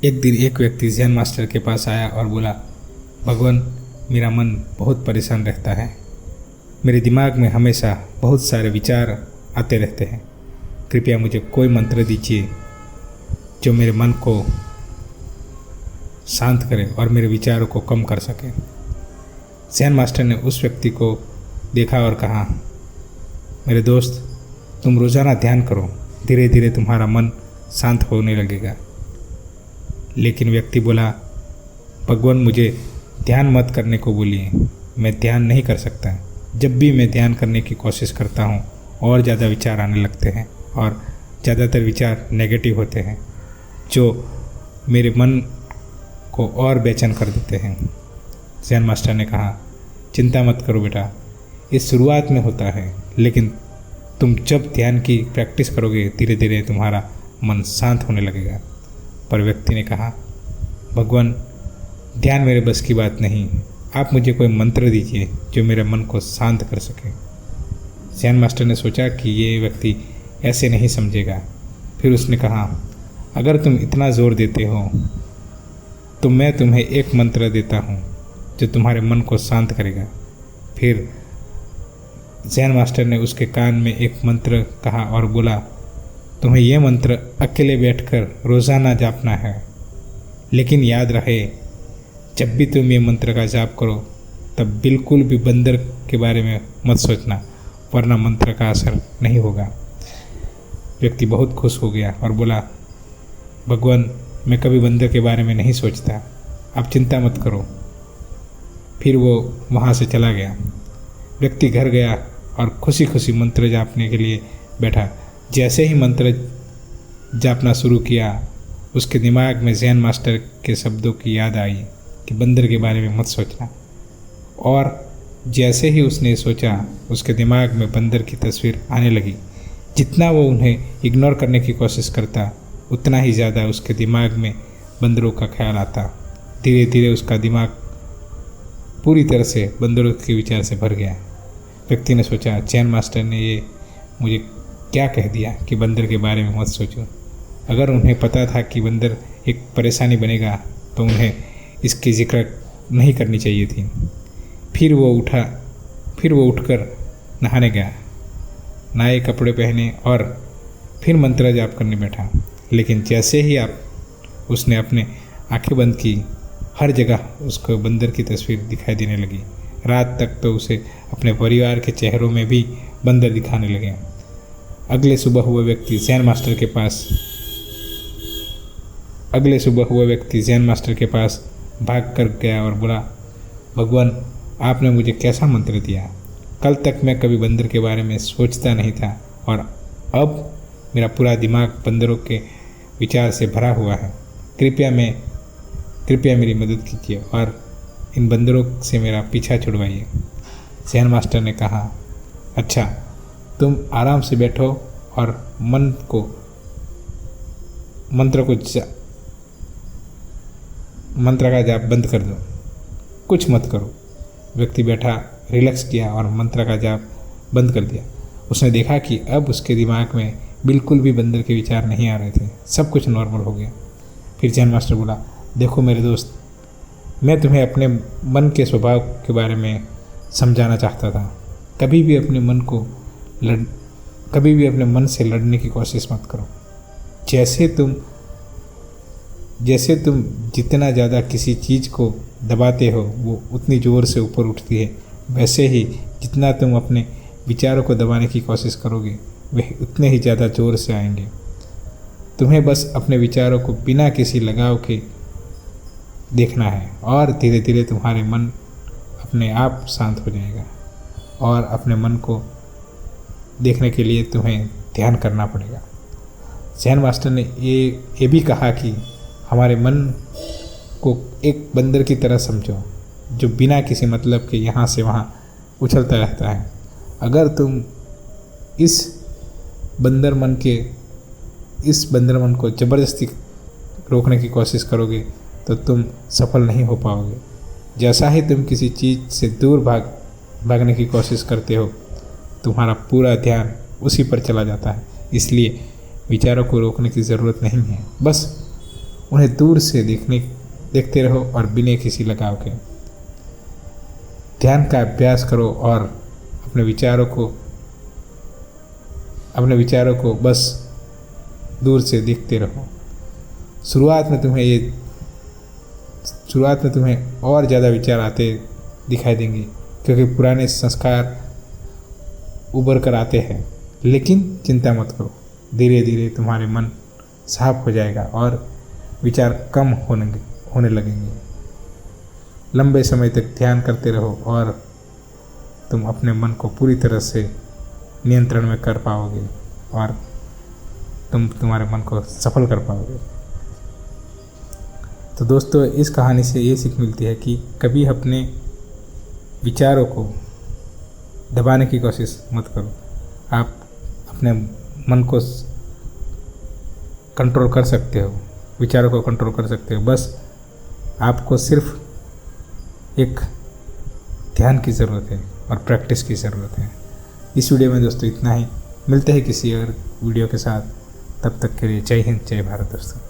एक दिन एक व्यक्ति ज़ेन मास्टर के पास आया और बोला, भगवान, मेरा मन बहुत परेशान रहता है। मेरे दिमाग में हमेशा बहुत सारे विचार आते रहते हैं। कृपया मुझे कोई मंत्र दीजिए जो मेरे मन को शांत करे और मेरे विचारों को कम कर सके। ज़ेन मास्टर ने उस व्यक्ति को देखा और कहा, मेरे दोस्त, तुम रोज़ाना ध्यान करो, धीरे धीरे तुम्हारा मन शांत होने लगेगा। लेकिन व्यक्ति बोला, भगवान, मुझे ध्यान मत करने को बोलिए, मैं ध्यान नहीं कर सकता। जब भी मैं ध्यान करने की कोशिश करता हूँ और ज़्यादा विचार आने लगते हैं और ज़्यादातर विचार नेगेटिव होते हैं जो मेरे मन को और बेचैन कर देते हैं। ज़ेन मास्टर ने कहा, चिंता मत करो बेटा, ये शुरुआत में होता है, लेकिन तुम जब ध्यान की प्रैक्टिस करोगे धीरे धीरे तुम्हारा मन शांत होने लगेगा। पर व्यक्ति ने कहा, भगवान, ध्यान मेरे बस की बात नहीं, आप मुझे कोई मंत्र दीजिए जो मेरे मन को शांत कर सके। ज़ेन मास्टर ने सोचा कि ये व्यक्ति ऐसे नहीं समझेगा। फिर उसने कहा, अगर तुम इतना ज़ोर देते हो तो मैं तुम्हें एक मंत्र देता हूँ जो तुम्हारे मन को शांत करेगा। फिर ज़ेन मास्टर ने उसके कान में एक मंत्र कहा और बोला, तुम्हें यह मंत्र अकेले बैठकर रोज़ाना जापना है, लेकिन याद रहे, जब भी तुम ये मंत्र का जाप करो तब बिल्कुल भी बंदर के बारे में मत सोचना, वरना मंत्र का असर नहीं होगा। व्यक्ति बहुत खुश हो गया और बोला, भगवान, मैं कभी बंदर के बारे में नहीं सोचता, आप चिंता मत करो। फिर वो वहाँ से चला गया। व्यक्ति घर गया और खुशी खुशी मंत्र जापने के लिए बैठा। जैसे ही मंत्र जापना शुरू किया, उसके दिमाग में ज़ेन मास्टर के शब्दों की याद आई कि बंदर के बारे में मत सोचना। और जैसे ही उसने सोचा, उसके दिमाग में बंदर की तस्वीर आने लगी। जितना वो उन्हें इग्नोर करने की कोशिश करता, उतना ही ज़्यादा उसके दिमाग में बंदरों का ख्याल आता। धीरे धीरे उसका दिमाग पूरी तरह से बंदरों के विचार से भर गया। व्यक्ति ने सोचा, ज़ेन मास्टर ने ये मुझे क्या कह दिया कि बंदर के बारे में मत सोचो। अगर उन्हें पता था कि बंदर एक परेशानी बनेगा तो उन्हें इसकी जिक्र नहीं करनी चाहिए थी। फिर वो उठकर नहाने गया, नए कपड़े पहने और फिर मंत्र जाप करने बैठा। लेकिन जैसे ही उसने अपने आंखें बंद की, हर जगह उसको बंदर की तस्वीर दिखाई देने लगी। रात तक तो उसे अपने परिवार के चेहरों में भी बंदर दिखाने लगे। अगले सुबह हुआ व्यक्ति ज़ेन मास्टर के पास भाग कर गया और बोला, भगवान, आपने मुझे कैसा मंत्र दिया? कल तक मैं कभी बंदर के बारे में सोचता नहीं था और अब मेरा पूरा दिमाग बंदरों के विचार से भरा हुआ है। कृपया मेरी मदद कीजिए और इन बंदरों से मेरा पीछा छुड़वाइए। ज़ेन मास्टर ने कहा, अच्छा, तुम आराम से बैठो और मंत्र का जाप बंद कर दो, कुछ मत करो। व्यक्ति बैठा, रिलैक्स किया और मंत्र का जाप बंद कर दिया। उसने देखा कि अब उसके दिमाग में बिल्कुल भी बंदर के विचार नहीं आ रहे थे, सब कुछ नॉर्मल हो गया। फिर ज़ेन मास्टर बोला, देखो मेरे दोस्त, मैं तुम्हें अपने मन के स्वभाव के बारे में समझाना चाहता था। कभी भी अपने मन से लड़ने की कोशिश मत करो। जैसे तुम जितना ज़्यादा किसी चीज़ को दबाते हो वो उतनी ज़ोर से ऊपर उठती है, वैसे ही जितना तुम अपने विचारों को दबाने की कोशिश करोगे वह उतने ही ज़्यादा ज़ोर से आएंगे। तुम्हें बस अपने विचारों को बिना किसी लगाव के देखना है और धीरे धीरे तुम्हारे मन अपने आप शांत हो जाएगा। और अपने मन को देखने के लिए तुम्हें ध्यान करना पड़ेगा। ज़ेन मास्टर ने ये भी कहा कि हमारे मन को एक बंदर की तरह समझो जो बिना किसी मतलब के यहाँ से वहाँ उछलता रहता है। अगर तुम इस बंदर मन को ज़बरदस्ती रोकने की कोशिश करोगे तो तुम सफल नहीं हो पाओगे। जैसा ही तुम किसी चीज़ से दूर भागने की कोशिश करते हो, तुम्हारा पूरा ध्यान उसी पर चला जाता है। इसलिए विचारों को रोकने की ज़रूरत नहीं है, बस उन्हें दूर से देखते रहो और बिना किसी लगाव के। ध्यान का अभ्यास करो और अपने विचारों को बस दूर से देखते रहो। शुरुआत में तुम्हें और ज़्यादा विचार आते दिखाई देंगे, क्योंकि पुराने संस्कार उभर कर आते हैं। लेकिन चिंता मत करो, धीरे धीरे तुम्हारे मन साफ हो जाएगा और विचार कम होने लगेंगे। लंबे समय तक ध्यान करते रहो और तुम अपने मन को पूरी तरह से नियंत्रण में कर पाओगे और तुम तुम्हारे मन को सफल कर पाओगे। तो दोस्तों, इस कहानी से ये सीख मिलती है कि कभी अपने विचारों को दबाने की कोशिश मत करो। आप अपने मन को कंट्रोल कर सकते हो, विचारों को कंट्रोल कर सकते हो। बस आपको सिर्फ एक ध्यान की ज़रूरत है और प्रैक्टिस की ज़रूरत है। इस वीडियो में दोस्तों इतना ही। मिलते हैं किसी और वीडियो के साथ। तब तक के लिए जय हिंद, जय भारत दोस्तों।